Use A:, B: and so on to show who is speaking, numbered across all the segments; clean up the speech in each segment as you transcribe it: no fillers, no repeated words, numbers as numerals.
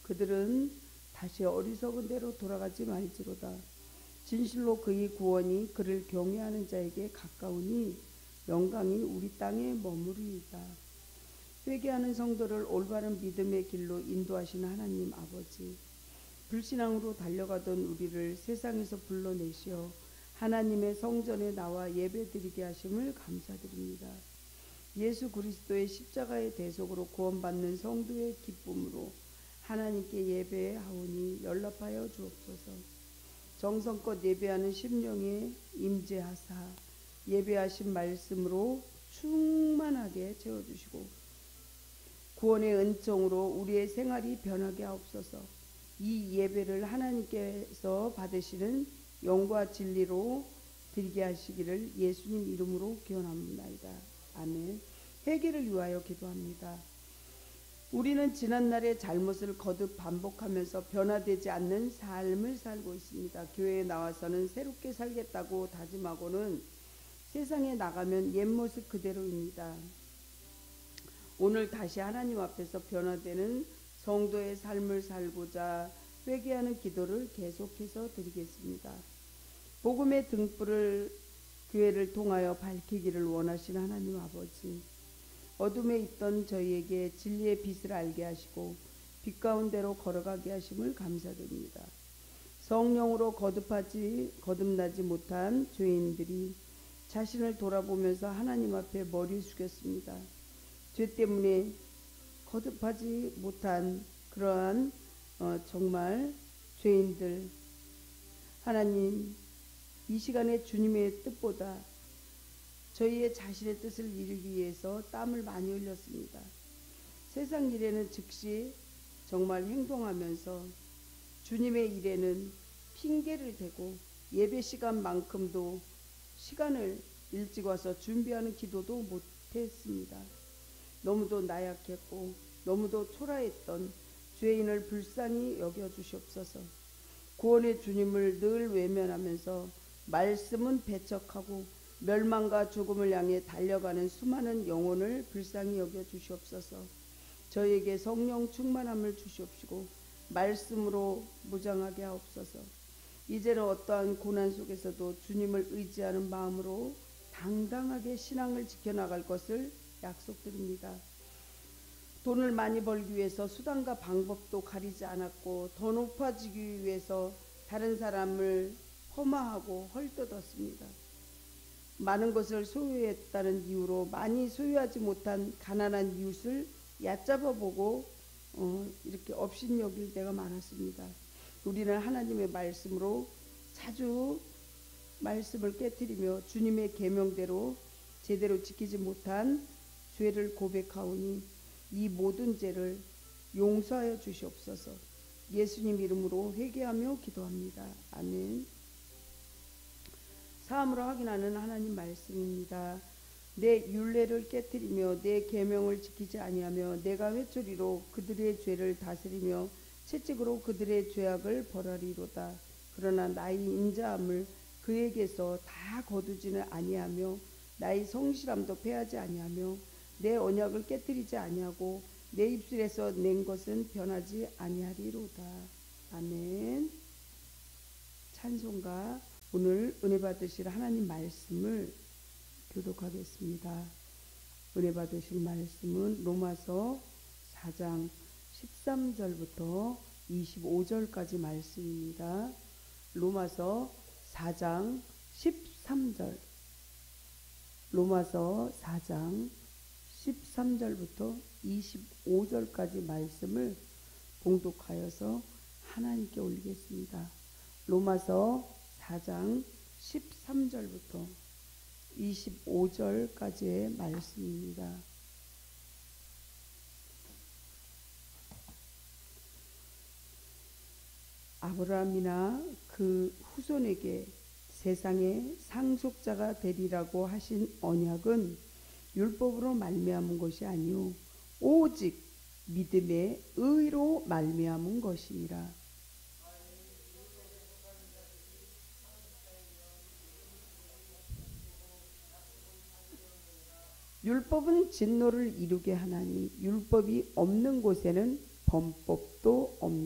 A: 그들은 다시 어리석은 대로 돌아가지 말지로다. 진실로 그의 구원이 그를 경외하는 자에게 가까우니 영광이 우리 땅에 머무르이다. 회개하는 성도를 올바른 믿음의 길로 인도하시는 하나님 아버지, 불신앙으로 달려가던 우리를 세상에서 불러내시어 하나님의 성전에 나와 예배드리게 하심을 감사드립니다. 예수 그리스도의 십자가의 대속으로 구원받는 성도의 기쁨으로 하나님께 예배하오니 연락하여 주옵소서. 정성껏 예배하는 심령에 임재하사 예배하신 말씀으로 충만하게 채워주시고 구원의 은총으로 우리의 생활이 변하게 하옵소서. 이 예배를 하나님께서 받으시는 영과 진리로 드리게 하시기를 예수님 이름으로 기원합니다. 아멘. 회개를 위하여 기도합니다. 우리는 지난날의 잘못을 거듭 반복하면서 변화되지 않는 삶을 살고 있습니다. 교회에 나와서는 새롭게 살겠다고 다짐하고는 세상에 나가면 옛 모습 그대로입니다. 오늘 다시 하나님 앞에서 변화되는 성도의 삶을 살고자 회개하는 기도를 계속해서 드리겠습니다. 복음의 등불을 교회를 통하여 밝히기를 원하시는 하나님 아버지, 어둠에 있던 저희에게 진리의 빛을 알게 하시고 빛 가운데로 걸어가게 하심을 감사드립니다. 성령으로 거듭나지 못한 죄인들이 자신을 돌아보면서 하나님 앞에 머리 숙였습니다. 죄 때문에 거듭하지 못한 그러한 정말 죄인들, 하나님 이 시간에 주님의 뜻보다 저희의 자신의 뜻을 이루기 위해서 땀을 많이 흘렸습니다. 세상 일에는 즉시 정말 행동하면서 주님의 일에는 핑계를 대고 예배 시간만큼도 시간을 일찍 와서 준비하는 기도도 못했습니다. 너무도 나약했고 너무도 초라했던 죄인을 불쌍히 여겨주시옵소서. 구원의 주님을 늘 외면하면서 말씀은 배척하고 멸망과 죽음을 향해 달려가는 수많은 영혼을 불쌍히 여겨주시옵소서. 저에게 성령 충만함을 주시옵시고 말씀으로 무장하게 하옵소서. 이제는 어떠한 고난 속에서도 주님을 의지하는 마음으로 당당하게 신앙을 지켜나갈 것을 약속드립니다. 돈을 많이 벌기 위해서 수단과 방법도 가리지 않았고 더 높아지기 위해서 다른 사람을 폄하하고 헐뜯었습니다. 많은 것을 소유했다는 이유로 많이 소유하지 못한 가난한 이웃을 얕잡아보고 이렇게 업신여길 때가 많았습니다. 우리는 하나님의 말씀으로 자주 말씀을 깨트리며 주님의 계명대로 제대로 지키지 못한 죄를 고백하오니 이 모든 죄를 용서하여 주시옵소서. 예수님 이름으로 회개하며 기도합니다. 아멘. 사함으로 확인하는 하나님 말씀입니다. 내 율례를 깨뜨리며 내 계명을 지키지 아니하며 내가 회초리로 그들의 죄를 다스리며 채찍으로 그들의 죄악을 벌하리로다. 그러나 나의 인자함을 그에게서 다 거두지는 아니하며 나의 성실함도 패하지 아니하며 내 언약을 깨뜨리지 아니하고 내 입술에서 낸 것은 변하지 아니하리로다. 아멘. 찬송가 오늘 은혜 받으실 하나님 말씀을 교독하겠습니다. 은혜 받으실 말씀은 로마서 4장 13절부터 25절까지 말씀입니다. 로마서 4장 13절, 로마서 4장 13절부터 25절까지 말씀을 봉독하여서 하나님께 올리겠습니다. 로마서 4장 13절부터 25절까지의 말씀입니다. 아브라함이나 그 후손에게 세상의 상속자가 되리라고 하신 언약은 율법으로 말미암은 것이 아니요 오직 믿음의 의로 말미암은 것이니라. 율법은 진노를 이루게 하나니 율법이 없는 곳에는 범법도 없느니라.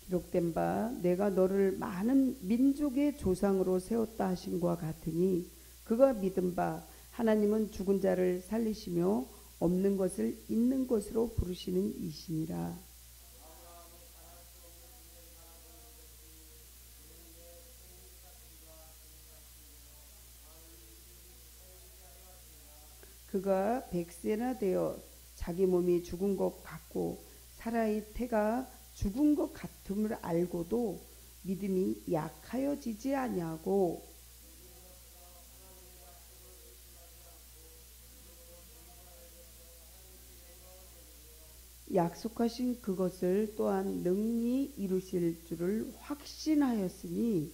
A: 기록된 바 내가 너를 많은 민족의 조상으로 세웠다 하신과 같으니 그가 믿은 바 하나님은 죽은 자를 살리시며 없는 것을 있는 것으로 부르시는 이시니라. 그가 100세나 되어 자기 몸이 죽은 것 같고 사라의 태가 죽은 것 같음을 알고도 믿음이 약하여지지 아니하고 약속하신 그것을 또한 능히 이루실 줄을 확신하였으니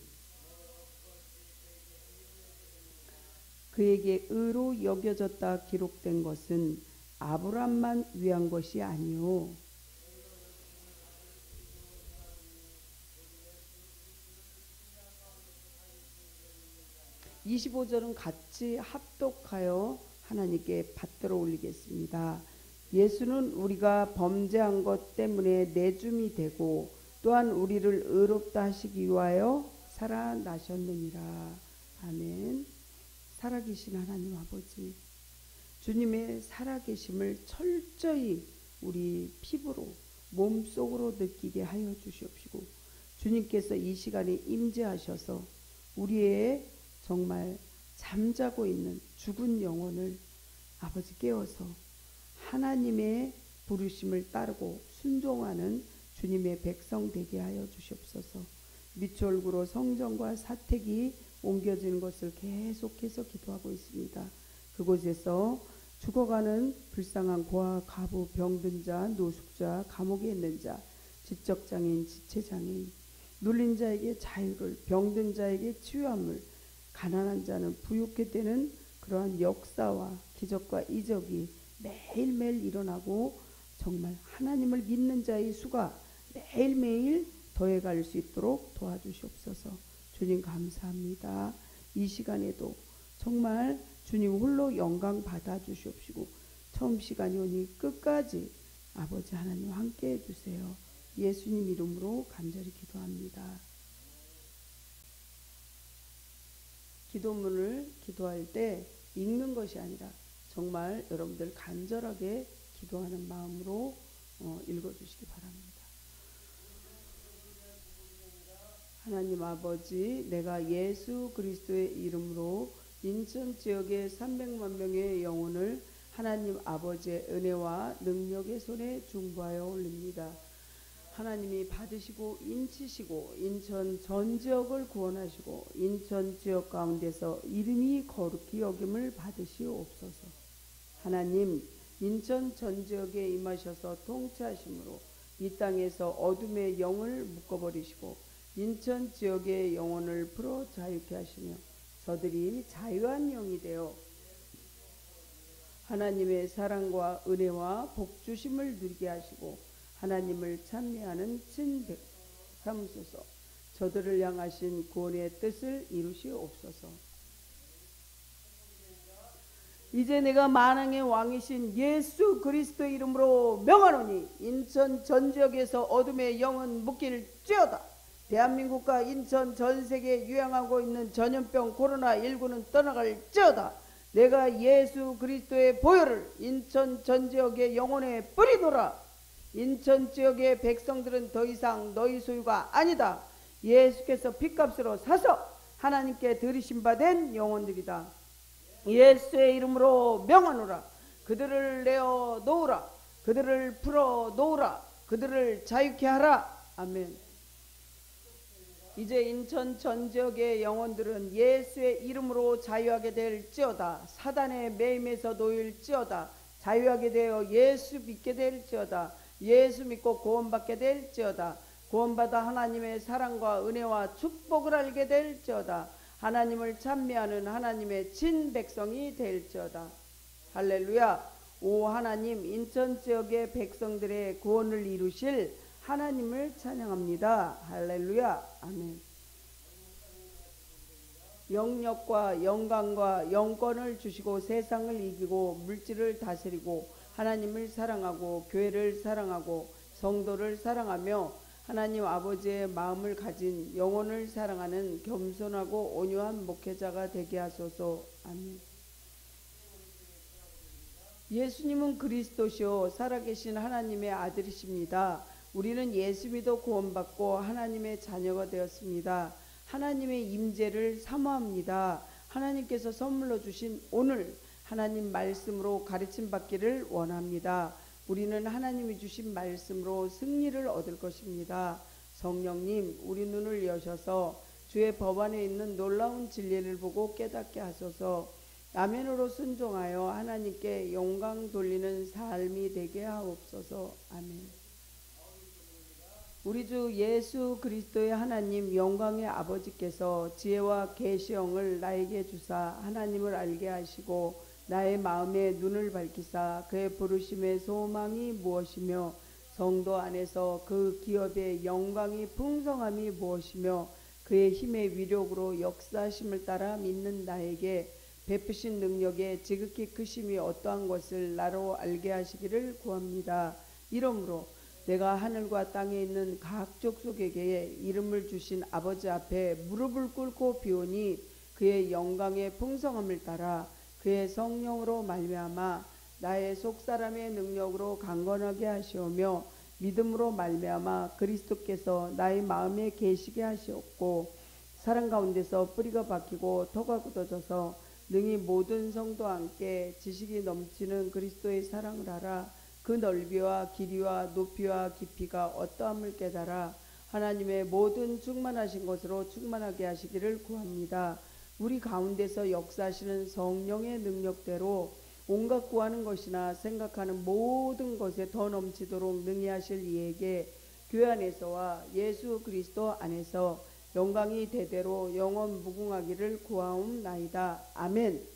A: 그에게 의로 여겨졌다 기록된 것은 아브람만 위한 것이 아니요 25절은 같이 합독하여 하나님께 받들어 올리겠습니다. 예수는 우리가 범죄한 것 때문에 내줌이 되고 또한 우리를 의롭다 하시기 위하여 살아나셨느니라. 아멘. 살아계신 하나님 아버지, 주님의 살아계심을 철저히 우리 피부로 몸속으로 느끼게 하여 주시옵시고 주님께서 이 시간에 임재하셔서 우리의 정말 잠자고 있는 죽은 영혼을 아버지 깨워서 하나님의 부르심을 따르고 순종하는 주님의 백성 되게 하여 주시옵소서. 미추홀구로 성전과 사택이 옮겨지는 것을 계속해서 기도하고 있습니다. 그곳에서 죽어가는 불쌍한 고아, 가부, 병든 자, 노숙자, 감옥에 있는 자, 지적장애인, 지체장애인, 눌린 자에게 자유를, 병든 자에게 치유함을, 가난한 자는 부유케 되는 그러한 역사와 기적과 이적이 매일매일 일어나고 정말 하나님을 믿는 자의 수가 매일매일 더해갈 수 있도록 도와주시옵소서. 주님 감사합니다. 이 시간에도 정말 주님 홀로 영광 받아 주시옵시고 처음 시간이 오니 끝까지 아버지 하나님 함께 해주세요. 예수님 이름으로 간절히 기도합니다. 기도문을 기도할 때 읽는 것이 아니라 정말 여러분들 간절하게 기도하는 마음으로 읽어주시기 바랍니다. 하나님 아버지, 내가 예수 그리스도의 이름으로 인천 지역의 300만 명의 영혼을 하나님 아버지의 은혜와 능력의 손에 중보하여 올립니다. 하나님이 받으시고 인치시고 인천 전 지역을 구원하시고 인천 지역 가운데서 이름이 거룩히 여김을 받으시옵소서. 하나님, 인천 전 지역에 임하셔서 통치하심으로 이 땅에서 어둠의 영을 묶어버리시고 인천 지역의 영혼을 풀어 자유케 하시며 저들이 자유한 영이 되어 하나님의 사랑과 은혜와 복주심을 누리게 하시고 하나님을 찬미하는 친백 삼으소서. 저들을 향하신 구원의 뜻을 이루시옵소서. 이제 내가 만왕의 왕이신 예수 그리스도 이름으로 명하노니 인천 전 지역에서 어둠의 영은 묶일지어다. 대한민국과 인천 전 세계에 유행하고 있는 전염병 코로나19는 떠나갈지어다. 내가 예수 그리스도의 보혈을 인천 전 지역의 영혼에 뿌리노라. 인천 지역의 백성들은 더 이상 너희 소유가 아니다. 예수께서 핏값으로 사서 하나님께 들이신 바 된 영혼들이다. 예수의 이름으로 명하노라. 그들을 내어 놓으라. 그들을 풀어 놓으라. 그들을 자유케 하라. 아멘. 이제 인천 전 지역의 영혼들은 예수의 이름으로 자유하게 될지어다. 사단의 매임에서 놓일지어다. 자유하게 되어 예수 믿게 될지어다. 예수 믿고 구원받게 될지어다. 구원받아 하나님의 사랑과 은혜와 축복을 알게 될지어다. 하나님을 찬미하는 하나님의 친백성이 될지어다. 할렐루야. 오 하나님, 인천 지역의 백성들의 구원을 이루실 하나님을 찬양합니다. 할렐루야. 아멘. 영력과 영광과 영권을 주시고 세상을 이기고 물질을 다스리고 하나님을 사랑하고 교회를 사랑하고 성도를 사랑하며 하나님 아버지의 마음을 가진 영혼을 사랑하는 겸손하고 온유한 목회자가 되게 하소서. 아멘. 예수님은 그리스도시요 살아계신 하나님의 아들이십니다. 우리는 예수 믿어 구원받고 하나님의 자녀가 되었습니다. 하나님의 임재를 사모합니다. 하나님께서 선물로 주신 오늘 하나님 말씀으로 가르침 받기를 원합니다. 우리는 하나님이 주신 말씀으로 승리를 얻을 것입니다. 성령님, 우리 눈을 여셔서 주의 법 안에 있는 놀라운 진리를 보고 깨닫게 하소서. 아멘으로 순종하여 하나님께 영광 돌리는 삶이 되게 하옵소서. 아멘. 우리 주 예수 그리스도의 하나님 영광의 아버지께서 지혜와 계시형을 나에게 주사 하나님을 알게 하시고 나의 마음에 눈을 밝히사 그의 부르심의 소망이 무엇이며 성도 안에서 그 기업의 영광이 풍성함이 무엇이며 그의 힘의 위력으로 역사하심을 따라 믿는 나에게 베푸신 능력의 지극히 크심이 어떠한 것을 나로 알게 하시기를 구합니다. 이러므로 내가 하늘과 땅에 있는 각 족속에게 이름을 주신 아버지 앞에 무릎을 꿇고 비오니 그의 영광의 풍성함을 따라 그의 성령으로 말미암아 나의 속사람의 능력으로 강건하게 하시오며 믿음으로 말미암아 그리스도께서 나의 마음에 계시게 하시옵고 사랑 가운데서 뿌리가 박히고 터가 굳어져서 능히 모든 성도와 함께 지식이 넘치는 그리스도의 사랑을 알아 그 넓이와 길이와 높이와 깊이가 어떠함을 깨달아 하나님의 모든 충만하신 것으로 충만하게 하시기를 구합니다. 우리 가운데서 역사하시는 성령의 능력대로 온갖 구하는 것이나 생각하는 모든 것에 더 넘치도록 능히 하실 이에게 교회 안에서와 예수 그리스도 안에서 영광이 대대로 영원 무궁하기를 구하옵나이다. 아멘.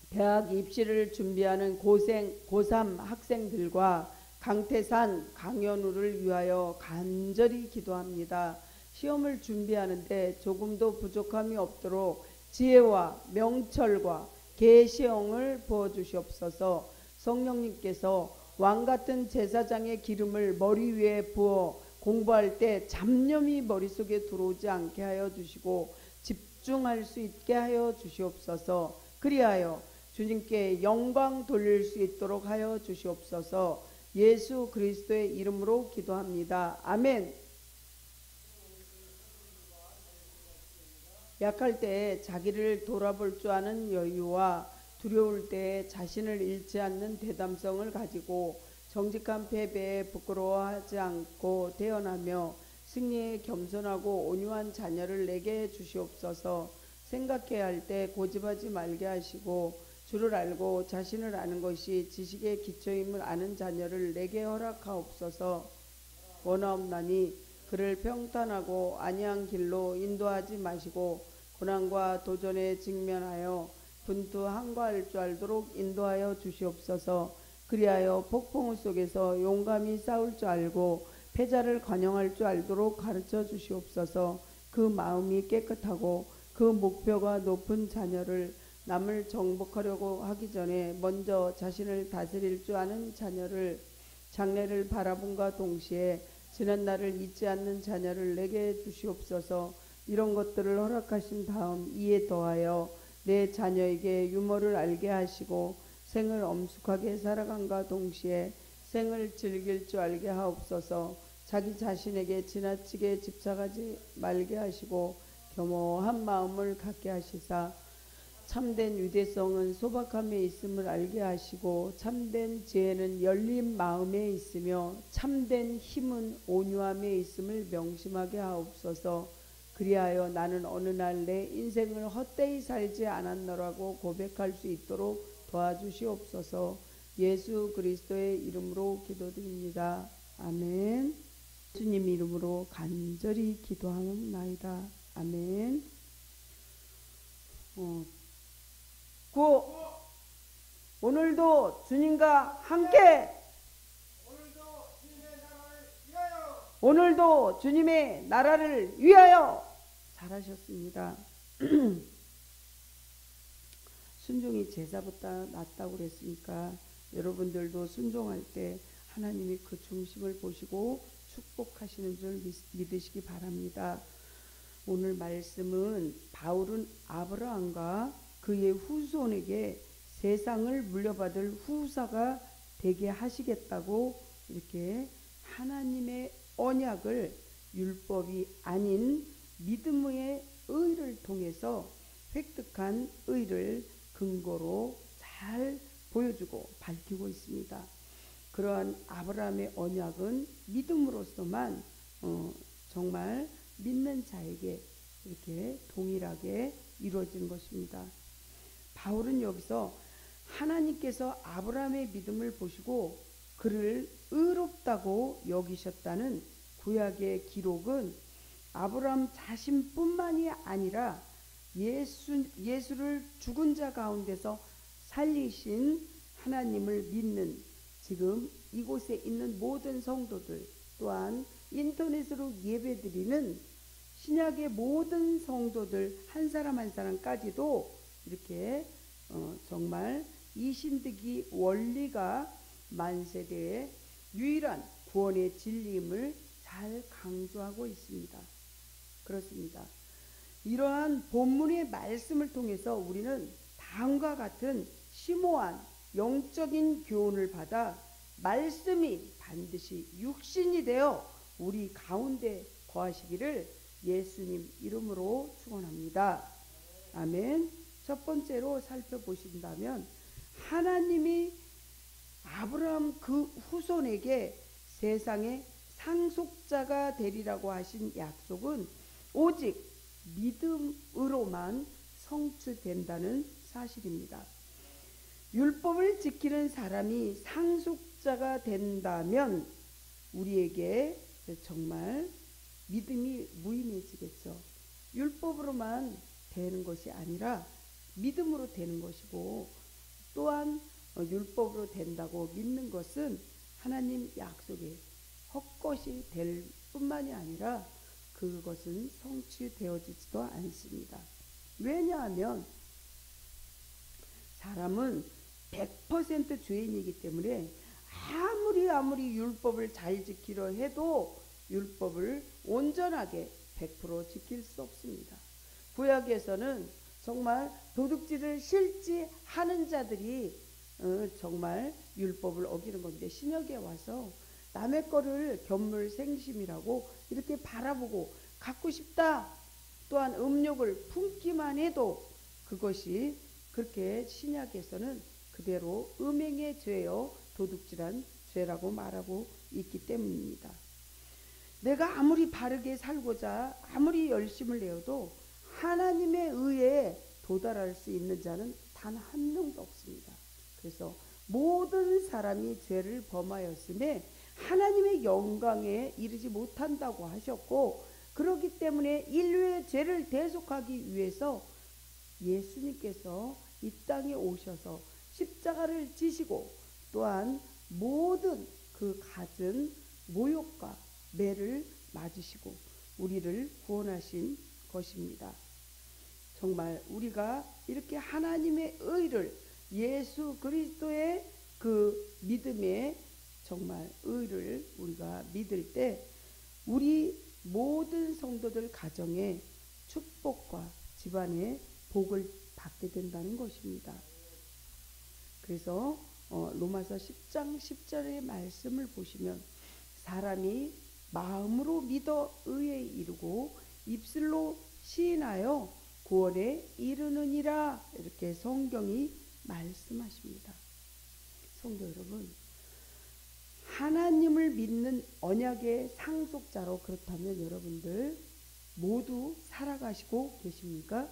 A: 대학 입시를 준비하는 고3 학생들과 강태산 강연우를 위하여 간절히 기도합니다. 시험을 준비하는데 조금도 부족함이 없도록 지혜와 명철과 계시형을 부어주시옵소서. 성령님께서 왕같은 제사장의 기름을 머리 위에 부어 공부할 때 잡념이 머릿속에 들어오지 않게 하여 주시고 집중할 수 있게 하여 주시옵소서. 그리하여 주님께 영광 돌릴 수 있도록 하여 주시옵소서. 예수 그리스도의 이름으로 기도합니다. 아멘. 약할 때 자기를 돌아볼 줄 아는 여유와 두려울 때 자신을 잃지 않는 대담성을 가지고 정직한 패배에 부끄러워하지 않고 태어나며 승리에 겸손하고 온유한 자녀를 내게 주시옵소서. 생각해야 할 때 고집하지 말게 하시고 주를 알고 자신을 아는 것이 지식의 기초임을 아는 자녀를 내게 허락하옵소서. 원하옵나니 그를 평탄하고 안이한 길로 인도하지 마시고 고난과 도전에 직면하여 분투 항거할 줄 알도록 인도하여 주시옵소서. 그리하여 폭풍우 속에서 용감히 싸울 줄 알고 패자를 관용할 줄 알도록 가르쳐 주시옵소서. 그 마음이 깨끗하고 그 목표가 높은 자녀를 남을 정복하려고 하기 전에 먼저 자신을 다스릴 줄 아는 자녀를 장래를 바라본과 동시에 지난 날을 잊지 않는 자녀를 내게 주시옵소서. 이런 것들을 허락하신 다음 이에 더하여 내 자녀에게 유머를 알게 하시고 생을 엄숙하게 살아간과 동시에 생을 즐길 줄 알게 하옵소서. 자기 자신에게 지나치게 집착하지 말게 하시고 겸허한 마음을 갖게 하시사 참된 유대성은 소박함에 있음을 알게 하시고 참된 지혜는 열린 마음에 있으며 참된 힘은 온유함에 있음을 명심하게 하옵소서. 그리하여 나는 어느 날 내 인생을 헛되이 살지 않았노라고 고백할 수 있도록 도와주시옵소서. 예수 그리스도의 이름으로 기도드립니다. 아멘. 주님 이름으로 간절히 기도하옵나이다. 아멘. 오늘도 주님과 함께 오늘도 주님의 나라를 위하여 잘하셨습니다. 순종이 제사보다 낫다고 그랬으니까 여러분들도 순종할 때 하나님이 그 중심을 보시고 축복하시는 줄 믿으시기 바랍니다. 오늘 말씀은 바울은 아브라함과 그의 후손에게 세상을 물려받을 후사가 되게 하시겠다고 이렇게 하나님의 언약을 율법이 아닌 믿음의 의를 통해서 획득한 의를 근거로 잘 보여주고 밝히고 있습니다. 그러한 아브라함의 언약은 믿음으로서만 정말 믿는 자에게 이렇게 동일하게 이루어진 것입니다. 바울은 여기서 하나님께서 아브라함의 믿음을 보시고 그를 의롭다고 여기셨다는 구약의 기록은 아브라함 자신뿐만이 아니라 예수를 죽은 자 가운데서 살리신 하나님을 믿는 지금 이곳에 있는 모든 성도들, 또한 인터넷으로 예배드리는 신약의 모든 성도들 한 사람 한 사람까지도 이렇게 정말 이 신득이 원리가 만세대의 유일한 구원의 진리임을 잘 강조하고 있습니다. 그렇습니다. 이러한 본문의 말씀을 통해서 우리는 다음과 같은 심오한 영적인 교훈을 받아 말씀이 반드시 육신이 되어 우리 가운데 거하시기를 예수님 이름으로 축원합니다. 아멘. 첫 번째로 살펴보신다면 하나님이 아브라함 그 후손에게 세상의 상속자가 되리라고 하신 약속은 오직 믿음으로만 성취된다는 사실입니다. 율법을 지키는 사람이 상속자가 된다면 우리에게 정말 믿음이 무의미해지겠죠. 율법으로만 되는 것이 아니라 믿음으로 되는 것이고, 또한 율법으로 된다고 믿는 것은 하나님 약속이 헛것이 될 뿐만이 아니라 그것은 성취되어지지도 않습니다. 왜냐하면 사람은 100% 죄인이기 때문에 아무리 율법을 잘 지키려 해도 율법을 온전하게 100% 지킬 수 없습니다. 구약에서는 정말 도둑질을 실지하는 자들이 정말 율법을 어기는 건데, 신약에 와서 남의 거를 견물생심이라고 이렇게 바라보고 갖고 싶다, 또한 음욕을 품기만 해도 그것이 그렇게 신약에서는 그대로 음행의 죄요 도둑질한 죄라고 말하고 있기 때문입니다. 내가 아무리 바르게 살고자 아무리 열심을 내어도 하나님의 의에 도달할 수 있는 자는 단 한 명도 없습니다. 그래서 모든 사람이 죄를 범하였음에 하나님의 영광에 이르지 못한다고 하셨고, 그렇기 때문에 인류의 죄를 대속하기 위해서 예수님께서 이 땅에 오셔서 십자가를 지시고, 또한 모든 그 갖은 모욕과 매를 맞으시고 우리를 구원하신 것입니다. 정말 우리가 이렇게 하나님의 의를, 예수 그리스도의 그 믿음의 정말 의를 우리가 믿을 때 우리 모든 성도들 가정에 축복과 집안의 복을 받게 된다는 것입니다. 그래서 로마서 10장 10절의 말씀을 보시면 사람이 마음으로 믿어 의에 이르고 입술로 시인하여 구원에 이르느니라, 이렇게 성경이 말씀하십니다. 성도 여러분, 하나님을 믿는 언약의 상속자로 그렇다면 여러분들 모두 살아가시고 계십니까?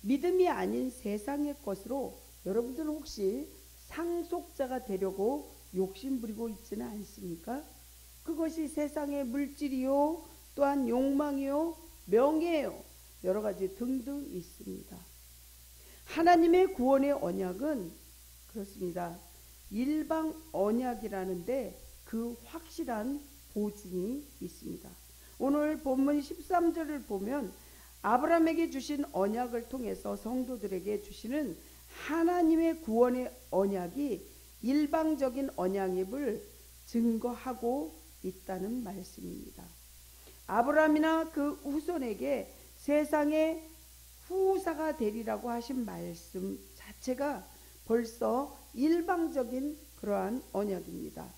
A: 믿음이 아닌 세상의 것으로 여러분들 혹시 상속자가 되려고 욕심부리고 있지는 않습니까? 그것이 세상의 물질이요, 또한 욕망이요, 명예요, 여러 가지 등등 있습니다. 하나님의 구원의 언약은 그렇습니다. 일방 언약이라는데 그 확실한 보증이 있습니다. 오늘 본문 13절을 보면 아브라함에게 주신 언약을 통해서 성도들에게 주시는 하나님의 구원의 언약이 일방적인 언약임을 증거하고 있다는 말씀입니다. 아브라함이나 그 후손에게 세상의 후사가 되리라고 하신 말씀 자체가 벌써 일방적인 그러한 언약입니다.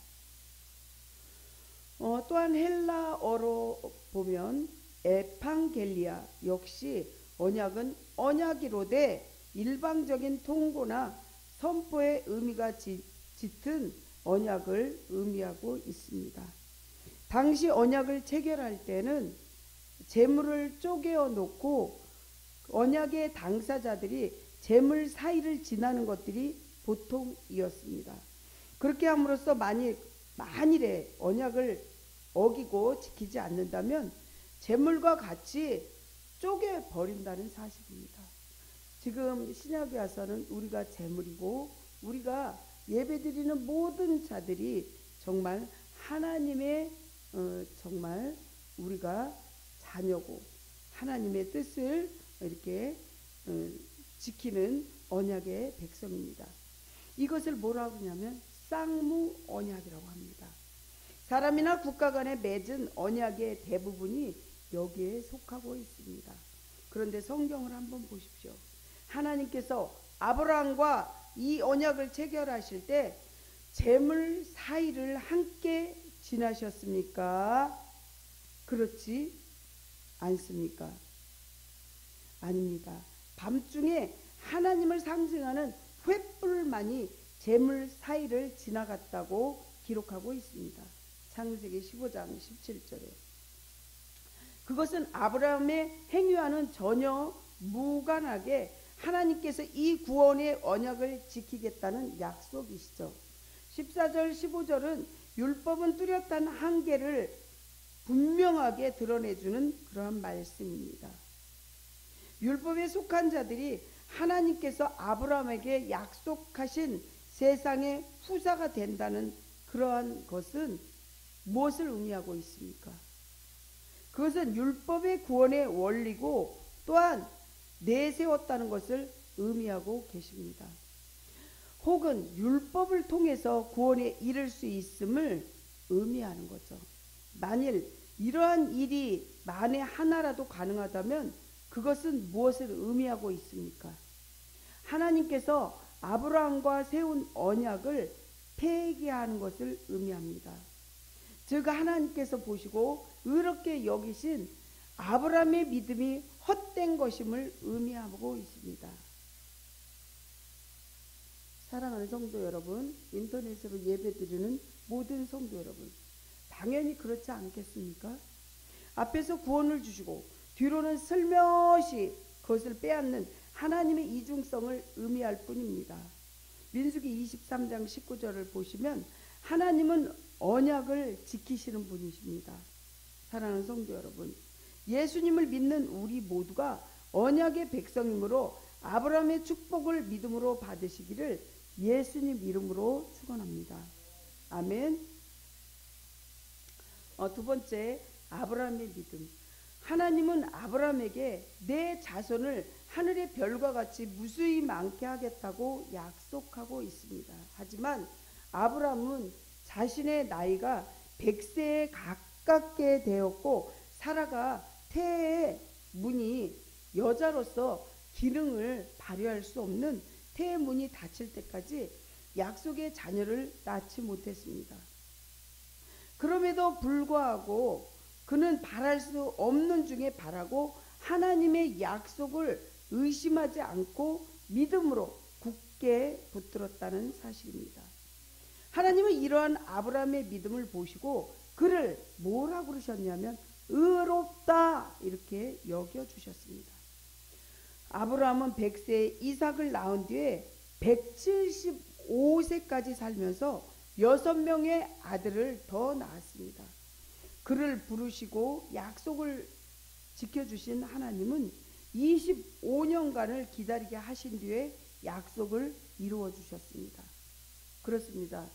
A: 또한 헬라어로 보면 에판겔리아 역시 언약은 언약이로되 일방적인 통고나 선포의 의미가 짙은 언약을 의미하고 있습니다. 당시 언약을 체결할 때는 재물을 쪼개어 놓고 언약의 당사자들이 재물 사이를 지나는 것들이 보통이었습니다. 그렇게 함으로써 만일에 언약을 어기고 지키지 않는다면 재물과 같이 쪼개 버린다는 사실입니다. 지금 신약에 와서는 우리가 재물이고 우리가 예배드리는 모든 자들이 정말 하나님의 정말 우리가 자녀고 하나님의 뜻을 이렇게 지키는 언약의 백성입니다. 이것을 뭐라고 하냐면 쌍무 언약이라고 합니다. 사람이나 국가 간에 맺은 언약의 대부분이 여기에 속하고 있습니다. 그런데 성경을 한번 보십시오. 하나님께서 아브라함과 이 언약을 체결하실 때 재물 사이를 함께 지나셨습니까? 그렇지 않습니까? 아닙니다. 밤중에 하나님을 상징하는 횃불만이 재물 사이를 지나갔다고 기록하고 있습니다. 창세기 15장 17절에. 그것은 아브라함의 행위와는 전혀 무관하게 하나님께서 이 구원의 언약을 지키겠다는 약속이시죠. 14절 15절은 율법은 뚜렷한 한계를 분명하게 드러내주는 그러한 말씀입니다. 율법에 속한 자들이 하나님께서 아브라함에게 약속하신 세상의 후사가 된다는 그러한 것은 무엇을 의미하고 있습니까? 그것은 율법의 구원의 원리고 또한 내세웠다는 것을 의미하고 계십니다. 혹은 율법을 통해서 구원에 이를 수 있음을 의미하는 거죠. 만일 이러한 일이 만에 하나라도 가능하다면 그것은 무엇을 의미하고 있습니까? 하나님께서 아브라함과 세운 언약을 폐기하는 것을 의미합니다. 즉 하나님께서 보시고 의롭게 여기신 아브라함의 믿음이 헛된 것임을 의미하고 있습니다. 사랑하는 성도 여러분, 인터넷으로 예배드리는 모든 성도 여러분, 당연히 그렇지 않겠습니까? 앞에서 구원을 주시고 뒤로는 슬며시 그것을 빼앗는 하나님의 이중성을 의미할 뿐입니다. 민수기 23장 19절을 보시면 하나님은 언약을 지키시는 분이십니다. 사랑하는 성도 여러분, 예수님을 믿는 우리 모두가 언약의 백성이므로 아브라함의 축복을 믿음으로 받으시기를 예수님 이름으로 축원합니다. 아멘. 두 번째, 아브라함의 믿음. 하나님은 아브라함에게 내 자손을 하늘의 별과 같이 무수히 많게 하겠다고 약속하고 있습니다. 하지만 아브라함은 자신의 나이가 100세에 가깝게 되었고 사라가 태의 문이 여자로서 기능을 발휘할 수 없는 태의 문이 닫힐 때까지 약속의 자녀를 낳지 못했습니다. 그럼에도 불구하고 그는 바랄 수 없는 중에 바라고 하나님의 약속을 의심하지 않고 믿음으로 굳게 붙들었다는 사실입니다. 하나님은 이러한 아브라함의 믿음을 보시고 그를 뭐라고 그러셨냐면 의롭다 이렇게 여겨주셨습니다. 아브라함은 100세에 이삭을 낳은 뒤에 175세까지 살면서 6명의 아들을 더 낳았습니다. 그를 부르시고 약속을 지켜주신 하나님은 25년간을 기다리게 하신 뒤에 약속을 이루어 주셨습니다. 그렇습니다.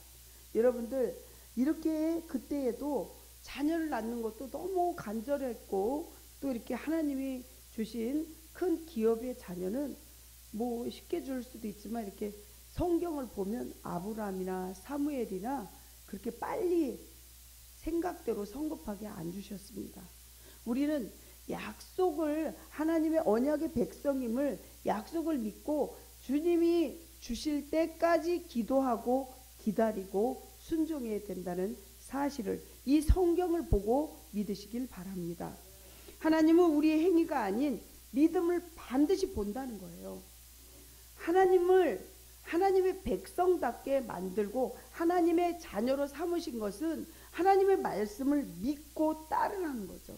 A: 여러분들 이렇게 그때에도 자녀를 낳는 것도 너무 간절했고 또 이렇게 하나님이 주신 큰 기업의 자녀는 뭐 쉽게 줄 수도 있지만 이렇게 성경을 보면 아브라함이나 사무엘이나 그렇게 빨리 생각대로 성급하게 안 주셨습니다. 우리는 약속을, 하나님의 언약의 백성임을, 약속을 믿고 주님이 주실 때까지 기도하고 기다리고 순종해야 된다는 사실을 이 성경을 보고 믿으시길 바랍니다. 하나님은 우리의 행위가 아닌 믿음을 반드시 본다는 거예요. 하나님의 백성답게 만들고 하나님의 자녀로 삼으신 것은 하나님의 말씀을 믿고 따르라는 거죠.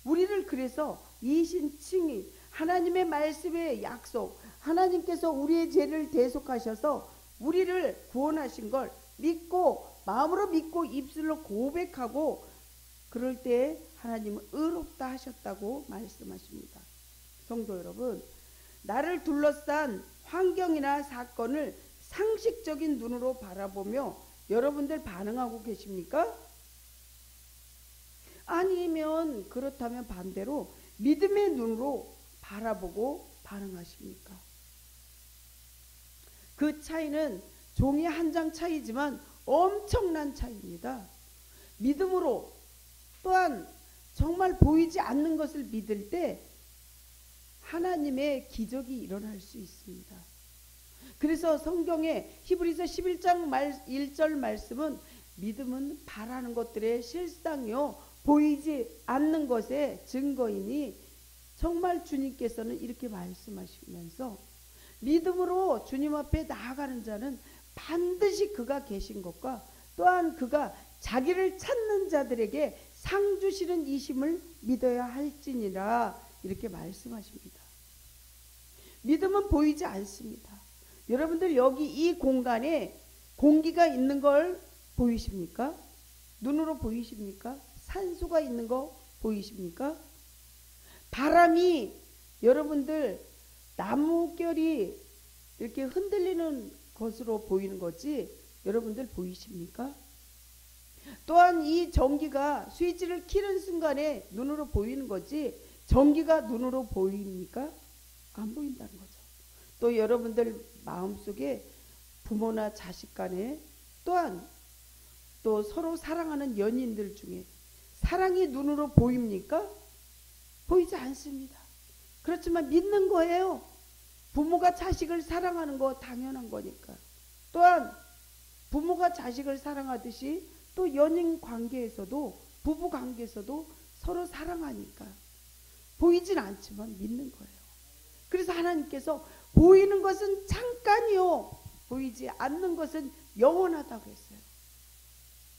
A: 우리를 그래서 이신칭의 하나님의 말씀의 약속, 하나님께서 우리의 죄를 대속하셔서 우리를 구원하신 걸 믿고 마음으로 믿고 입술로 고백하고 그럴 때 하나님은 의롭다 하셨다고 말씀하십니다. 성도 여러분, 나를 둘러싼 환경이나 사건을 상식적인 눈으로 바라보며 여러분들 반응하고 계십니까? 아니면 그렇다면 반대로 믿음의 눈으로 바라보고 반응하십니까? 그 차이는 종이 한 장 차이지만 엄청난 차이입니다. 믿음으로 또한 정말 보이지 않는 것을 믿을 때 하나님의 기적이 일어날 수 있습니다. 그래서 성경의 히브리서 11장 1절 말씀은 믿음은 바라는 것들의 실상이요 보이지 않는 것의 증거이니, 정말 주님께서는 이렇게 말씀하시면서 믿음으로 주님 앞에 나아가는 자는 반드시 그가 계신 것과 또한 그가 자기를 찾는 자들에게 상 주시는 이심을 믿어야 할지니라, 이렇게 말씀하십니다. 믿음은 보이지 않습니다. 여러분들 여기 이 공간에 공기가 있는 걸 보이십니까? 눈으로 보이십니까? 산소가 있는 거 보이십니까? 바람이, 여러분들 나무결이 이렇게 흔들리는 것으로 보이는 거지 여러분들 보이십니까? 또한 이 전기가 스위치를 키는 순간에 눈으로 보이는 거지 전기가 눈으로 보입니까? 안 보인다는 거죠. 또 여러분들 마음속에 부모나 자식 간에 또한 또 서로 사랑하는 연인들 중에 사랑이 눈으로 보입니까? 보이지 않습니다. 그렇지만 믿는 거예요. 부모가 자식을 사랑하는 거 당연한 거니까. 또한 부모가 자식을 사랑하듯이 또 연인 관계에서도 부부 관계에서도 서로 사랑하니까 보이진 않지만 믿는 거예요. 그래서 하나님께서 보이는 것은 잠깐이요 보이지 않는 것은 영원하다고 했어요.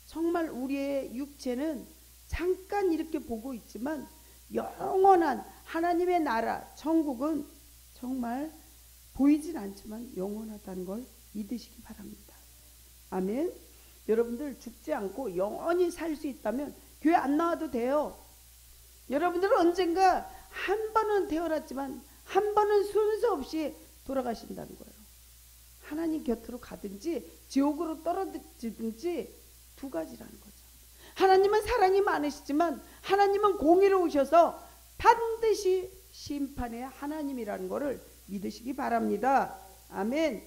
A: 정말 우리의 육체는 잠깐 이렇게 보고 있지만 영원한 하나님의 나라 천국은 정말 보이진 않지만 영원하다는 걸 믿으시기 바랍니다. 아멘. 여러분들 죽지 않고 영원히 살 수 있다면 교회 안 나와도 돼요. 여러분들은 언젠가 한 번은 태어났지만 한 번은 순서 없이 돌아가신다는 거예요. 하나님 곁으로 가든지 지옥으로 떨어지든지 두 가지라는 거죠. 하나님은 사랑이 많으시지만 하나님은 공의로우셔서 반드시 심판의 하나님이라는 것을 믿으시기 바랍니다. 아멘.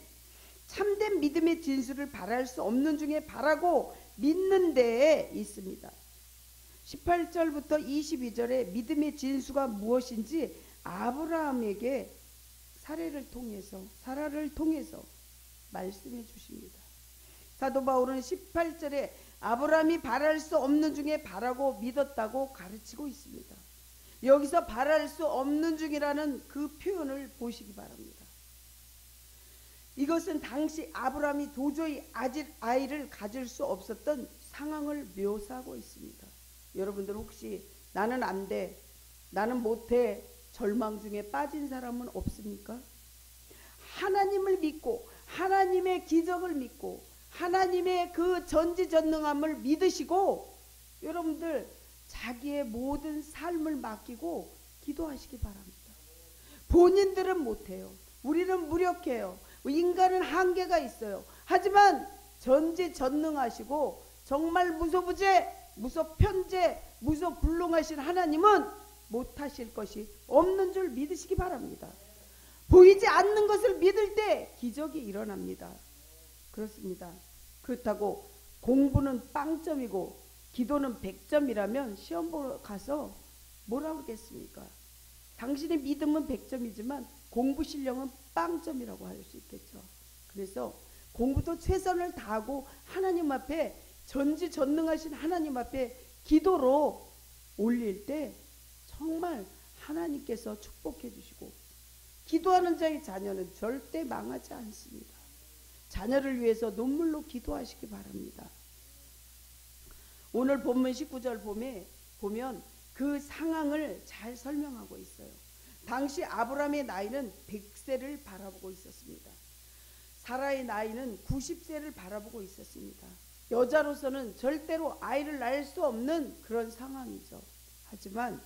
A: 참된 믿음의 진수를 바랄 수 없는 중에 바라고 믿는 데에 있습니다. 18절부터 22절에 믿음의 진수가 무엇인지 아브라함에게 사례를 통해서 사라를 통해서 말씀해 주십니다. 사도 바울은 18절에 아브라함이 바랄 수 없는 중에 바라고 믿었다고 가르치고 있습니다. 여기서 바랄 수 없는 중이라는 그 표현을 보시기 바랍니다. 이것은 당시 아브라함이 도저히 아이를 가질 수 없었던 상황을 묘사하고 있습니다. 여러분들 혹시 나는 안 돼, 나는 못해 절망 중에 빠진 사람은 없습니까? 하나님을 믿고 하나님의 기적을 믿고 하나님의 그 전지전능함을 믿으시고 여러분들 자기의 모든 삶을 맡기고 기도하시기 바랍니다. 본인들은 못해요. 우리는 무력해요. 인간은 한계가 있어요. 하지만 전지전능하시고 정말 무소부재, 무소편재, 무소불능하신 하나님은 못하실 것이 없는 줄 믿으시기 바랍니다. 보이지 않는 것을 믿을 때 기적이 일어납니다. 그렇습니다. 그렇다고 공부는 빵점이고 기도는 100점이라면 시험 보러 가서 뭐라 그러겠습니까? 당신의 믿음은 100점이지만 공부 실력은 빵점이라고 할 수 있겠죠. 그래서 공부도 최선을 다하고 하나님 앞에 전지전능하신 하나님 앞에 기도로 올릴 때 정말 하나님께서 축복해 주시고, 기도하는 자의 자녀는 절대 망하지 않습니다. 자녀를 위해서 눈물로 기도하시기 바랍니다. 오늘 본문 19절 보면 그 상황을 잘 설명하고 있어요. 당시 아브라함의 나이는 100세를 바라보고 있었습니다. 사라의 나이는 90세를 바라보고 있었습니다. 여자로서는 절대로 아이를 낳을 수 없는 그런 상황이죠. 하지만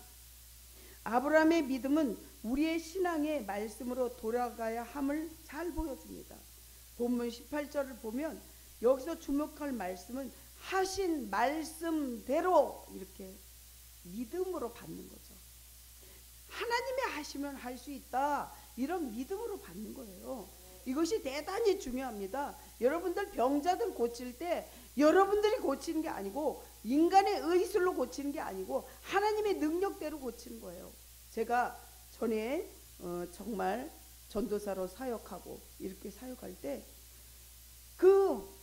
A: 아브라함의 믿음은 우리의 신앙의 말씀으로 돌아가야 함을 잘 보여줍니다. 본문 18절을 보면 여기서 주목할 말씀은 하신 말씀대로 이렇게 믿음으로 받는 거죠. 하나님이 하시면 할 수 있다, 이런 믿음으로 받는 거예요. 이것이 대단히 중요합니다. 여러분들 병자들 고칠 때 여러분들이 고치는 게 아니고 인간의 의술로 고치는 게 아니고 하나님의 능력대로 고치는 거예요. 제가 전에 정말 전도사로 사역하고 이렇게 사역할 때 그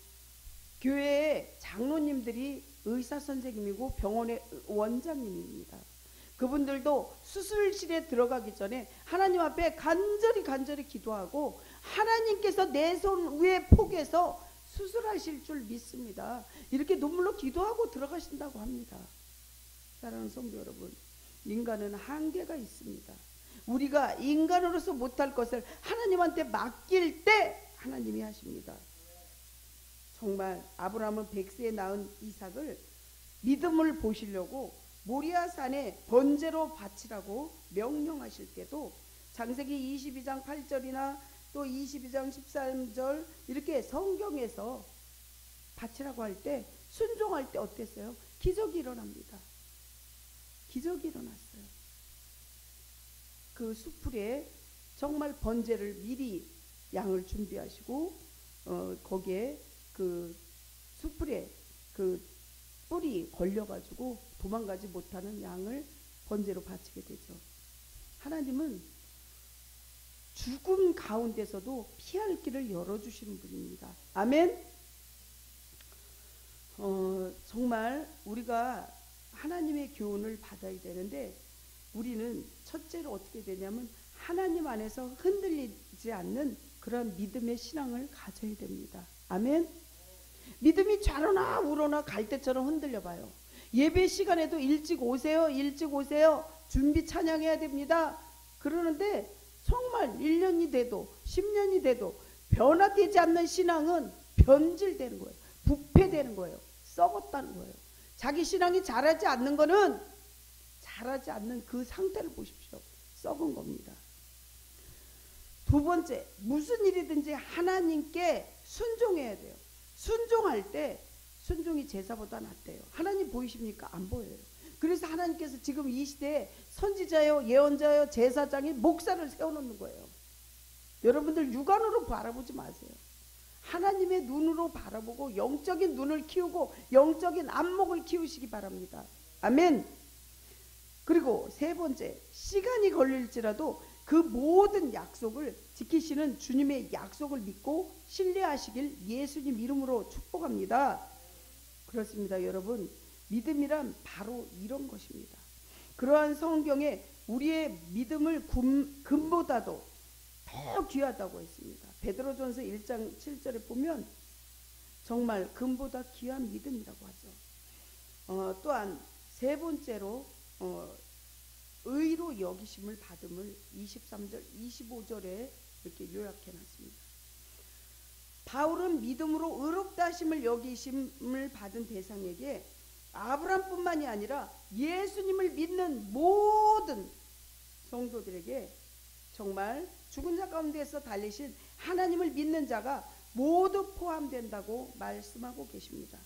A: 교회의 장로님들이 의사 선생님이고 병원의 원장님입니다. 그분들도 수술실에 들어가기 전에 하나님 앞에 간절히 기도하고 하나님께서 내 손 위에 포개서 수술하실 줄 믿습니다. 이렇게 눈물로 기도하고 들어가신다고 합니다. 사랑하는 성도 여러분, 인간은 한계가 있습니다. 우리가 인간으로서 못할 것을 하나님한테 맡길 때 하나님이 하십니다. 정말 아브라함은 100세에 낳은 이삭을 믿음을 보시려고 모리아산에 번제로 바치라고 명령하실 때도 창세기 22장 8절이나 또 22장 13절 이렇게 성경에서 바치라고 할 때 순종할 때 어땠어요? 기적이 일어납니다. 기적이 일어났어요. 그 수풀에 정말 번제를 미리 양을 준비하시고 거기에 그 수풀에 그 뿔이 걸려가지고 도망가지 못하는 양을 번제로 바치게 되죠. 하나님은 죽음 가운데서도 피할 길을 열어주시는 분입니다. 아멘. 정말 우리가 하나님의 교훈을 받아야 되는데 우리는 첫째로 어떻게 되냐면 하나님 안에서 흔들리지 않는 그런 믿음의 신앙을 가져야 됩니다. 아멘. 믿음이 좌로나 우로나 갈대처럼 흔들려 봐요. 예배 시간에도 일찍 오세요, 일찍 오세요, 준비 찬양해야 됩니다. 그러는데 정말 1년이 돼도 10년이 돼도 변화되지 않는 신앙은 변질되는 거예요. 부패되는 거예요. 썩었다는 거예요. 자기 신앙이 자라지 않는 거는 자라지 않는 그 상태를 보십시오. 썩은 겁니다. 두 번째, 무슨 일이든지 하나님께 순종해야 돼요. 순종할 때 순종이 제사보다 낫대요. 하나님 보이십니까? 안 보여요. 그래서 하나님께서 지금 이 시대에 선지자요, 예언자요, 제사장이 목사를 세워놓는 거예요. 여러분들 육안으로 바라보지 마세요. 하나님의 눈으로 바라보고 영적인 눈을 키우고 영적인 안목을 키우시기 바랍니다. 아멘. 그리고 세 번째, 시간이 걸릴지라도 그 모든 약속을 지키시는 주님의 약속을 믿고 신뢰하시길 예수님 이름으로 축복합니다. 그렇습니다. 여러분, 믿음이란 바로 이런 것입니다. 그러한 성경에 우리의 믿음을 금보다도 더 귀하다고 했습니다. 베드로전서 1장 7절에 보면 정말 금보다 귀한 믿음이라고 하죠. 또한 세 번째로 의로 여기심을 받음을 23절 25절에 이렇게 요약해놨습니다. 바울은 믿음으로 의롭다 하심을 여기심을 받은 대상에게 아브라함뿐만이 아니라 예수님을 믿는 모든 성도들에게 정말 죽은 자 가운데서 달리신 하나님을 믿는 자가 모두 포함된다고 말씀하고 계십니다.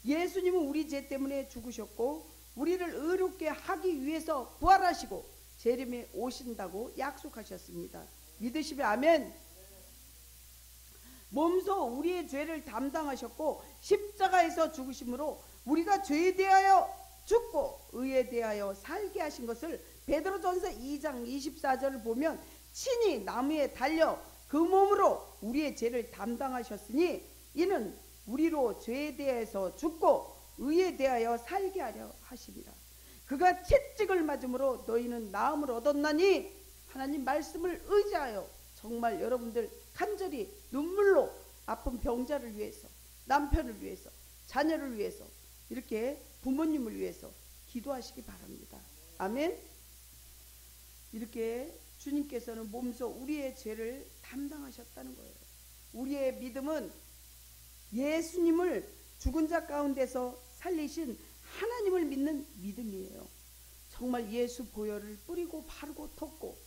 A: 예수님은 우리 죄 때문에 죽으셨고 우리를 의롭게 하기 위해서 부활하시고 재림에 오신다고 약속하셨습니다. 믿으시면 아멘. 몸소 우리의 죄를 담당하셨고 십자가에서 죽으심으로 우리가 죄에 대하여 죽고 의에 대하여 살게 하신 것을 베드로전서 2장 24절을 보면 친히 나무에 달려 그 몸으로 우리의 죄를 담당하셨으니 이는 우리로 죄에 대해서 죽고 의에 대하여 살게 하려 하심이라. 그가 채찍을 맞음으로 너희는 나음을 얻었나니 하나님 말씀을 의지하여 정말 여러분들 간절히 눈물로 아픈 병자를 위해서, 남편을 위해서, 자녀를 위해서, 이렇게 부모님을 위해서 기도하시기 바랍니다. 아멘. 이렇게 주님께서는 몸소 우리의 죄를 담당하셨다는 거예요. 우리의 믿음은 예수님을 죽은 자 가운데서 살리신 하나님을 믿는 믿음이에요. 정말 예수 보혈을 뿌리고 바르고 덮고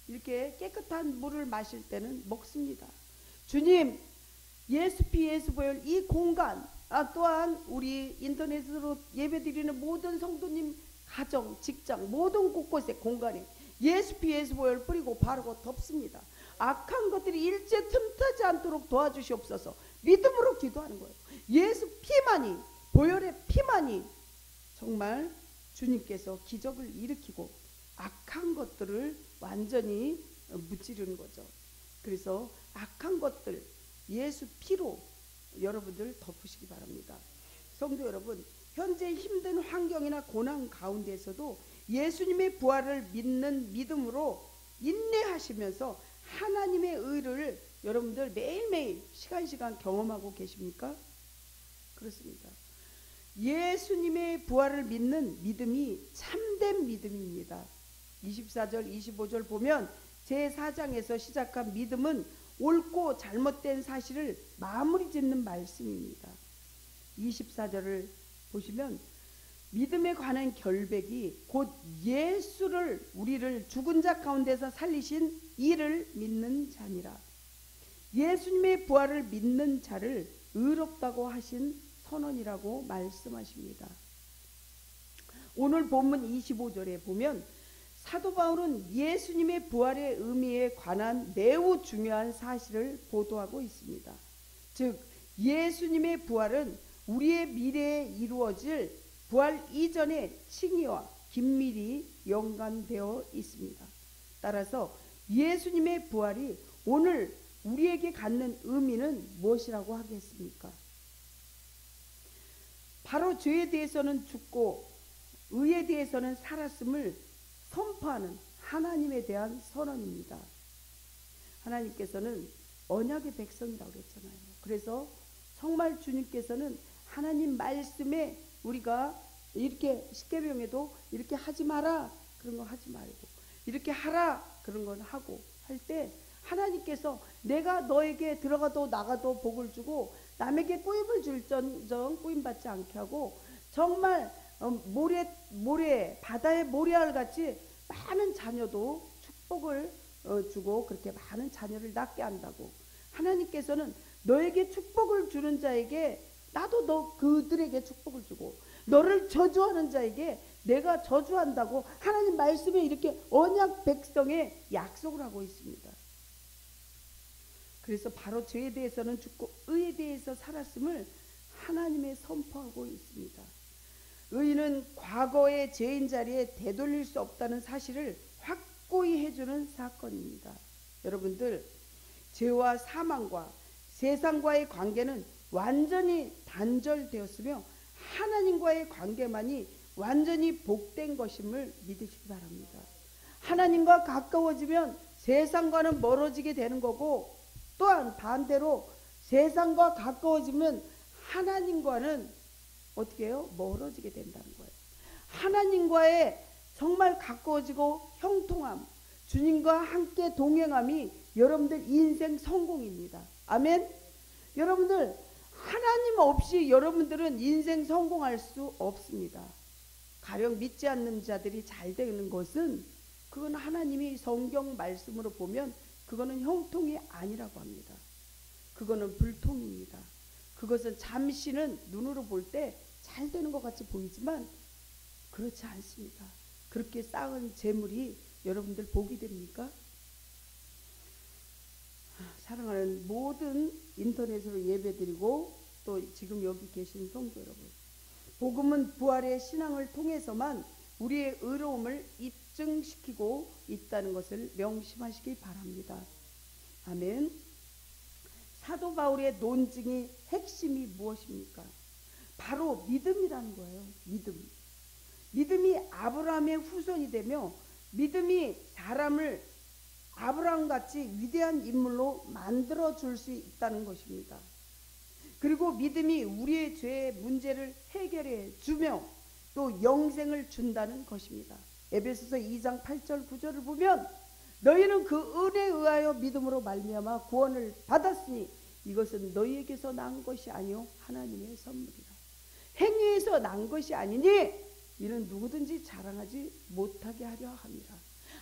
A: 이렇게 깨끗한 물을 마실 때는 먹습니다. 주님, 예수 피 예수 보혈 이 공간, 또한 우리 인터넷으로 예배드리는 모든 성도님 가정, 직장 모든 곳곳의 공간에 예수 피 예수 보혈 뿌리고 바르고 덮습니다. 악한 것들이 일체 틈타지 않도록 도와주시옵소서. 믿음으로 기도하는 거예요. 예수 피만이, 보혈의 피만이 정말 주님께서 기적을 일으키고 악한 것들을 완전히 무찌르는 거죠. 그래서 악한 것들 예수 피로 여러분들 덮으시기 바랍니다. 성도 여러분, 현재 힘든 환경이나 고난 가운데서도 예수님의 부활을 믿는 믿음으로 인내하시면서 하나님의 의를 여러분들 매일매일 시간 경험하고 계십니까? 그렇습니다. 예수님의 부활을 믿는 믿음이 참된 믿음입니다. 24절 25절 보면 제4장에서 시작한 믿음은 옳고 잘못된 사실을 마무리 짓는 말씀입니다. 24절을 보시면 믿음에 관한 결백이 곧 예수를 우리를 죽은 자 가운데서 살리신 이를 믿는 자니라. 예수님의 부활을 믿는 자를 의롭다고 하신 선언이라고 말씀하십니다. 오늘 본문 25절에 보면 사도 바울은 예수님의 부활의 의미에 관한 매우 중요한 사실을 보도하고 있습니다. 즉 예수님의 부활은 우리의 미래에 이루어질 부활 이전의 칭의와 긴밀히 연관되어 있습니다. 따라서 예수님의 부활이 오늘 우리에게 갖는 의미는 무엇이라고 하겠습니까? 바로 죄에 대해서는 죽고 의에 대해서는 살았음을 선포하는 하나님에 대한 선언입니다. 하나님께서는 언약의 백성이라고 그랬잖아요. 그래서 정말 주님께서는 하나님 말씀에 우리가 이렇게 십계명에도 이렇게 하지 마라 그런 거 하지 말고 이렇게 하라 그런 건 하고 할 때 하나님께서 내가 너에게 들어가도 나가도 복을 주고 남에게 꾸임을 줄전정 꾸임받지 않게 하고 정말 모래 바다의 모래알 같이 많은 자녀도 축복을 주고 그렇게 많은 자녀를 낳게 한다고 하나님께서는 너에게 축복을 주는 자에게 나도 너 그들에게 축복을 주고 너를 저주하는 자에게 내가 저주한다고 하나님 말씀에 이렇게 언약 백성의 약속을 하고 있습니다. 그래서 바로 죄에 대해서는 죽고 의에 대해서 살았음을 하나님의 선포하고 있습니다. 의는 과거의 죄인 자리에 되돌릴 수 없다는 사실을 확고히 해주는 사건입니다. 여러분들, 죄와 사망과 세상과의 관계는 완전히 단절되었으며 하나님과의 관계만이 완전히 복된 것임을 믿으시기 바랍니다. 하나님과 가까워지면 세상과는 멀어지게 되는 거고 또한 반대로 세상과 가까워지면 하나님과는 어떻게 해요? 멀어지게 된다는 거예요. 하나님과의 정말 가까워지고 형통함, 주님과 함께 동행함이 여러분들 인생 성공입니다. 아멘. 여러분들 하나님 없이 여러분들은 인생 성공할 수 없습니다. 가령 믿지 않는 자들이 잘 되는 것은 그건 하나님이 성경 말씀으로 보면 그거는 형통이 아니라고 합니다. 그거는 불통입니다. 그것은 잠시는 눈으로 볼 때 잘 되는 것 같이 보이지만 그렇지 않습니다. 그렇게 쌓은 재물이 여러분들 복이 됩니까? 사랑하는 모든 인터넷으로 예배드리고 또 지금 여기 계신 성도 여러분, 복음은 부활의 신앙을 통해서만 우리의 의로움을 입증시키고 있다는 것을 명심하시기 바랍니다. 아멘. 사도 바울의 논증의 핵심이 무엇입니까? 바로 믿음이라는 거예요. 믿음이 아브라함의 후손이 되며 믿음이 사람을 아브라함같이 위대한 인물로 만들어줄 수 있다는 것입니다. 그리고 믿음이 우리의 죄의 문제를 해결해 주며 또 영생을 준다는 것입니다. 에베소서 2장 8절 9절을 보면 너희는 그 은혜에 의하여 믿음으로 말미암아 구원을 받았으니 이것은 너희에게서 난 것이 아니요 하나님의 선물이라. 행위에서 난 것이 아니니 이는 누구든지 자랑하지 못하게 하려 합니다.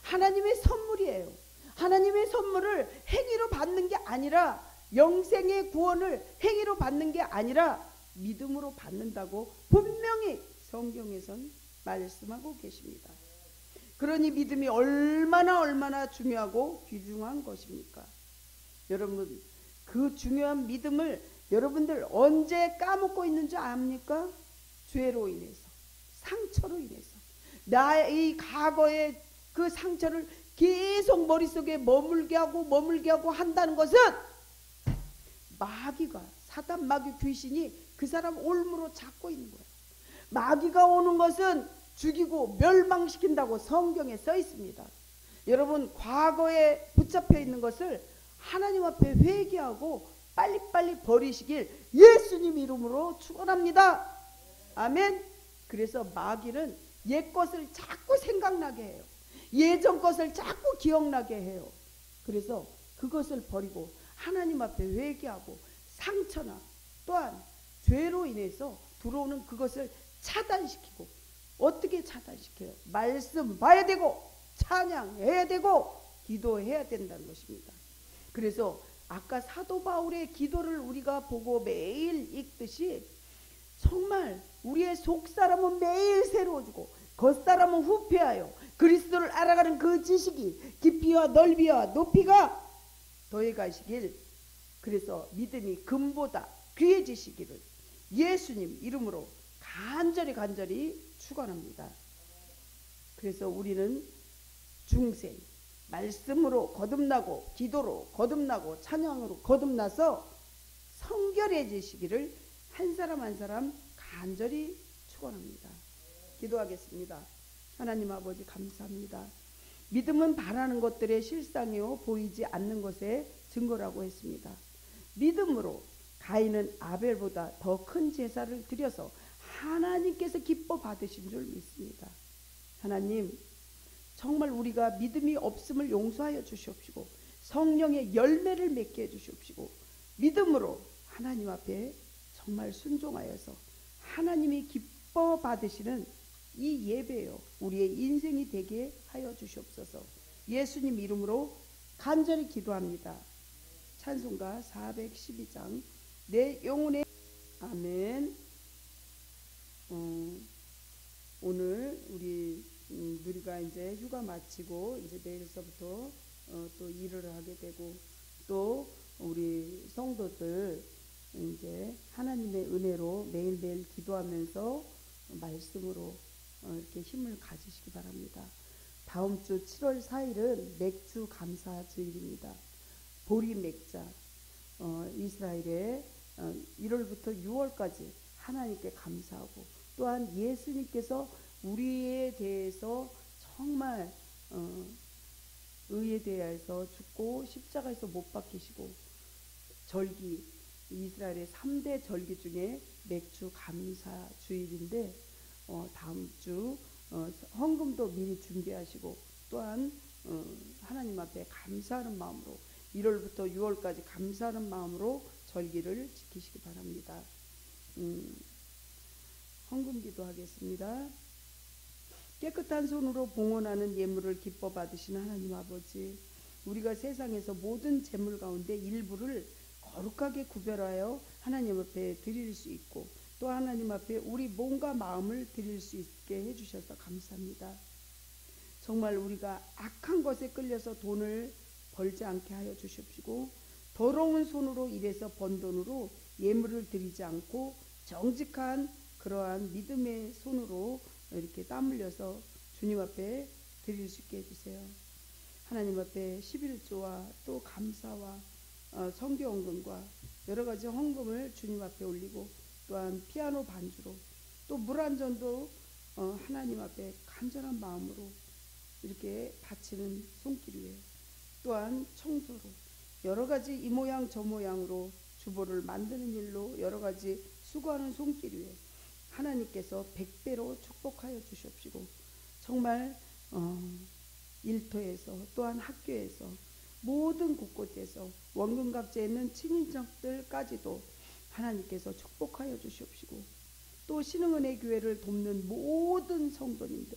A: 하나님의 선물이에요. 하나님의 선물을 행위로 받는 게 아니라, 영생의 구원을 행위로 받는 게 아니라 믿음으로 받는다고 분명히 성경에선 말씀하고 계십니다. 그러니 믿음이 얼마나 중요하고 귀중한 것입니까? 여러분, 그 중요한 믿음을 여러분들 언제 까먹고 있는 줄 압니까? 죄로 인해서, 상처로 인해서, 나의 과거의 그 상처를 계속 머릿속에 머물게 하고 한다는 것은 마귀가, 사단 마귀 귀신이 그 사람 올무로 잡고 있는 거예요. 마귀가 오는 것은 죽이고 멸망시킨다고 성경에 써 있습니다. 여러분, 과거에 붙잡혀 있는 것을 하나님 앞에 회개하고 빨리빨리 버리시길 예수님 이름으로 축원합니다. 아멘. 그래서 마귀는 옛 것을 자꾸 생각나게 해요. 예전 것을 자꾸 기억나게 해요. 그래서 그것을 버리고 하나님 앞에 회개하고 상처나 또한 죄로 인해서 들어오는 그것을 차단시키고, 어떻게 차단시켜요? 말씀 봐야 되고 찬양해야 되고 기도해야 된다는 것입니다. 그래서 아까 사도 바울의 기도를 우리가 보고 매일 읽듯이 정말 우리의 속사람은 매일 새로워지고 겉사람은 후패하여 그리스도를 알아가는 그 지식이 깊이와 넓이와 높이가 더해 가시길, 그래서 믿음이 금보다 귀해지시기를 예수님 이름으로 간절히 축원합니다. 그래서 우리는 중생 말씀으로 거듭나고 기도로 거듭나고 찬양으로 거듭나서 성결해지시기를 한 사람 간절히 축원합니다. 기도하겠습니다. 하나님 아버지, 감사합니다. 믿음은 바라는 것들의 실상이요 보이지 않는 것의 증거라고 했습니다. 믿음으로 가인은 아벨보다 더 큰 제사를 드려서 하나님께서 기뻐 받으신 줄 믿습니다. 하나님, 정말 우리가 믿음이 없음을 용서하여 주시옵시고 성령의 열매를 맺게 해주시옵시고 믿음으로 하나님 앞에 정말 순종하여서 하나님이 기뻐 받으시는 이 예배요 우리의 인생이 되게 하여 주시옵소서. 예수님 이름으로 간절히 기도합니다. 찬송가 412장 내 영혼의 아멘. 오늘 우리 누리가 이제 휴가 마치고 이제 내일서부터 또 일을 하게 되고, 또 우리 성도들 이제 하나님의 은혜로 매일매일 기도하면서 말씀으로 이렇게 힘을 가지시기 바랍니다. 다음 주 7월 4일은 맥주 감사 주일입니다. 보리 맥자, 이스라엘의 1월부터 6월까지 하나님께 감사하고, 또한 예수님께서 우리에 대해서 정말 의에 대해서 죽고 십자가에서 못 박히시고, 절기, 이스라엘의 3대 절기 중에 맥주 감사 주일인데 다음 주 헌금도 미리 준비하시고, 또한 하나님 앞에 감사하는 마음으로 1월부터 6월까지 감사하는 마음으로 절기를 지키시기 바랍니다. 헌금기도 하겠습니다. 깨끗한 손으로 봉헌하는 예물을 기뻐 받으시는 하나님 아버지, 우리가 세상에서 모든 재물 가운데 일부를 거룩하게 구별하여 하나님 앞에 드릴 수 있고, 또 하나님 앞에 우리 몸과 마음을 드릴 수 있게 해주셔서 감사합니다. 정말 우리가 악한 것에 끌려서 돈을 벌지 않게 하여 주십시고, 더러운 손으로 일해서 번 돈으로 예물을 드리지 않고 정직한 그러한 믿음의 손으로 이렇게 땀 흘려서 주님 앞에 드릴 수 있게 해주세요. 하나님 앞에 11조와 또 감사와 성교 헌금과 여러 가지 헌금을 주님 앞에 올리고, 또한 피아노 반주로 또 물 한 잔도 하나님 앞에 간절한 마음으로 이렇게 바치는 손길 위에, 또한 청소로 여러 가지 이 모양 저 모양으로 주보를 만드는 일로 여러 가지 수고하는 손길 위에 하나님께서 100배로 축복하여 주시옵시고, 정말 일터에서 또한 학교에서 모든 곳곳에서 원금각지에 있는 친인척들까지도 하나님께서 축복하여 주시옵시고, 또 신흥은혜 교회를 돕는 모든 성도님들,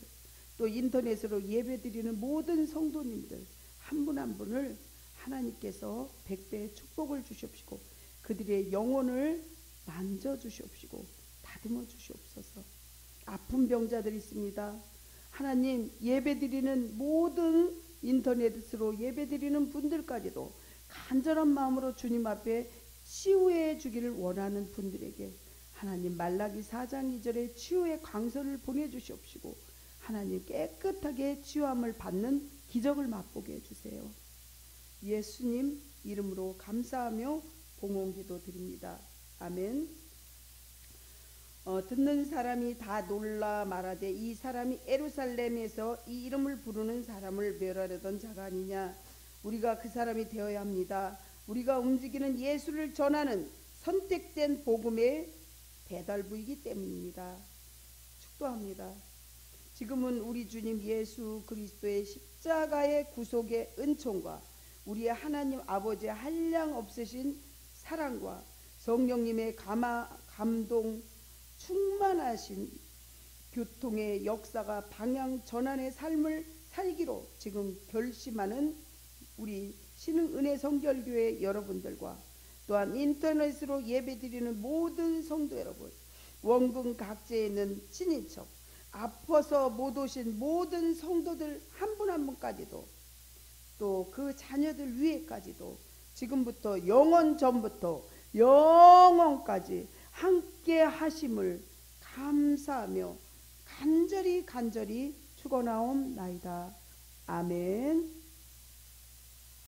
A: 또 인터넷으로 예배드리는 모든 성도님들 한 분 한 분을 하나님께서 100배의 축복을 주시옵시고, 그들의 영혼을 만져주시옵시고 다듬어 주시옵소서. 아픈 병자들 있습니다. 하나님, 예배드리는 모든 인터넷으로 예배드리는 분들까지도 간절한 마음으로 주님 앞에 치유해 주기를 원하는 분들에게 하나님 말라기 4장 2절에 치유의 강선을 보내주시옵시고, 하나님 깨끗하게 치유함을 받는 기적을 맛보게 해주세요. 예수님 이름으로 감사하며 봉헌기도 드립니다. 아멘. 듣는 사람이 다 놀라 말하되 이 사람이 예루살렘에서 이 이름을 부르는 사람을 멸하려던 자가 아니냐. 우리가 그 사람이 되어야 합니다. 우리가 움직이는 예수를 전하는 선택된 복음의 배달부이기 때문입니다. 축도합니다. 지금은 우리 주님 예수 그리스도의 십자가의 구속의 은총과 우리의 하나님 아버지의 한량 없으신 사랑과 성령님의 감동 충만하신 교통의 역사가 방향 전환의 삶을 살기로 지금 결심하는 우리 신흥은혜 성결교회 여러분들과, 또한 인터넷으로 예배드리는 모든 성도 여러분, 원금 각지에 있는 친인척, 아파서 못 오신 모든 성도들 한 분 한 분까지도, 또 그 자녀들 위에까지도 지금부터 영원 전부터 영원까지 함께 하심을 감사하며 간절히 축원하옵나이다. 아멘.